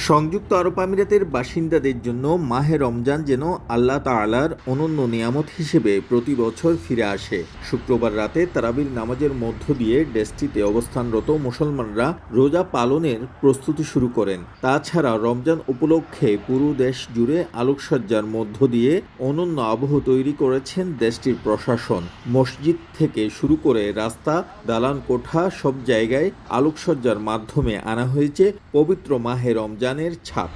সংযুক্ত আরব আমিরাতের বাসিন্দাদের জন্য মাহে রমজান যেন আল্লাহ তাআলার অনন্য নিয়ামত হিসেবে প্রতি বছর ফিরে আসে। শুক্রবার রাতে তারাবির নামাজের মধ্য দিয়ে দেশটিতে অবস্থানরত মুসলমানরা রোজা পালনের প্রস্তুতি শুরু করেন। তাছাড়া রমজান উপলক্ষে পুরো দেশ জুড়ে আলোকসজ্জার মধ্য দিয়ে অনন্য আবহ তৈরি করেছেন দেশটির প্রশাসন। মসজিদ থেকে শুরু করে রাস্তা, দালান কোঠা সব জায়গায় আলোকসজ্জার মাধ্যমে আনা হয়েছে পবিত্র মাহে রমজানের ছাপ।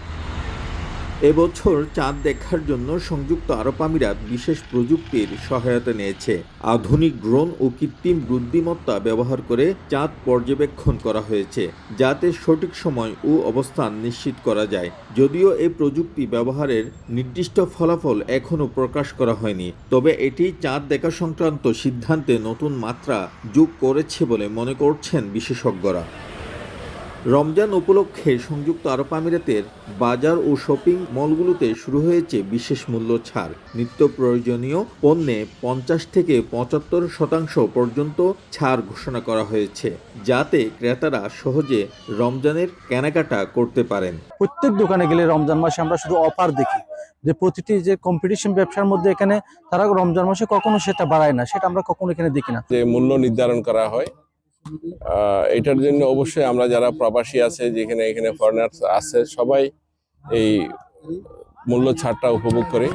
এবছর চাঁদ দেখার জন্য সংযুক্ত আরব আমিরাত বিশেষ প্রযুক্তির সহায়তা নিয়েছে। আধুনিক ড্রোন ও কৃত্রিম বুদ্ধিমত্তা ব্যবহার করে চাঁদ পর্যবেক্ষণ করা হয়েছে, যাতে সঠিক সময় ও অবস্থান নিশ্চিত করা যায়। যদিও এই প্রযুক্তি ব্যবহারের নির্দিষ্ট ফলাফল এখনও প্রকাশ করা হয়নি, তবে এটি চাঁদ দেখা সংক্রান্ত সিদ্ধান্তে নতুন মাত্রা যোগ করেছে বলে মনে করছেন বিশেষজ্ঞরা। রমজান উপলক্ষে সংযুক্ত আরব আমিরাতের বাজার ও শপিং মলগুলোতে শুরু হয়েছে বিশেষ মূল্য ছাড়। নিত্য প্রয়োজনীয় পণ্যে 50 থেকে 75% পর্যন্ত ছাড় ঘোষণা করা হয়েছে, যাতে ক্রেতারা সহজে রমজানের কেনাকাটা করতে পারেন। প্রত্যেক দোকানে গেলে রমজান মাসে আমরা শুধু অফার দেখি, যে প্রতিটি যে কম্পিটিশন ব্যবসার মধ্যে এখানে তারা রমজান মাসে কখনো সেটা বাড়ায় না, সেটা আমরা কখনো এখানে দেখি না। যে মূল্য নির্ধারণ করা হয়, এটার জন্য অবশ্যই আমরা যারা প্রবাসী আছে, যেখানে এখানে ফরেনার্স আছে, সবাই এই মূল্য ছাড়টা উপভোগ করে।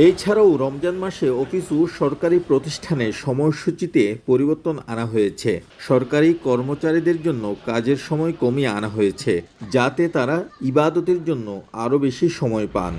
এছাড়াও রমজান মাসে অফিস ও সরকারি প্রতিষ্ঠানে সময়সূচিতে পরিবর্তন আনা হয়েছে। সরকারি কর্মচারীদের জন্য কাজের সময় কমিয়ে আনা হয়েছে, যাতে তারা ইবাদতের জন্য আরও বেশি সময় পান।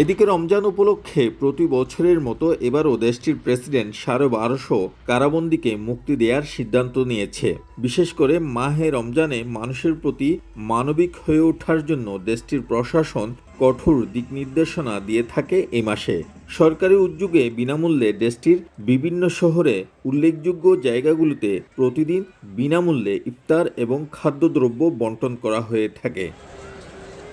এদিকে রমজান উপলক্ষে প্রতি বছরের মতো এবারও দেশটির প্রেসিডেন্ট 1250 কারাবন্দীকে মুক্তি দেওয়ার সিদ্ধান্ত নিয়েছে। বিশেষ করে মাহে রমজানে মানুষের প্রতি মানবিক হয়ে ওঠার জন্য দেশটির প্রশাসন কঠোর দিক নির্দেশনা দিয়ে থাকে এ মাসে। সরকারি উদ্যোগে বিনামূল্যে দেশটির বিভিন্ন শহরে উল্লেখযোগ্য জায়গাগুলোতে প্রতিদিন বিনামূল্যে ইফতার এবং খাদ্যদ্রব্য বন্টন করা হয়ে থাকে।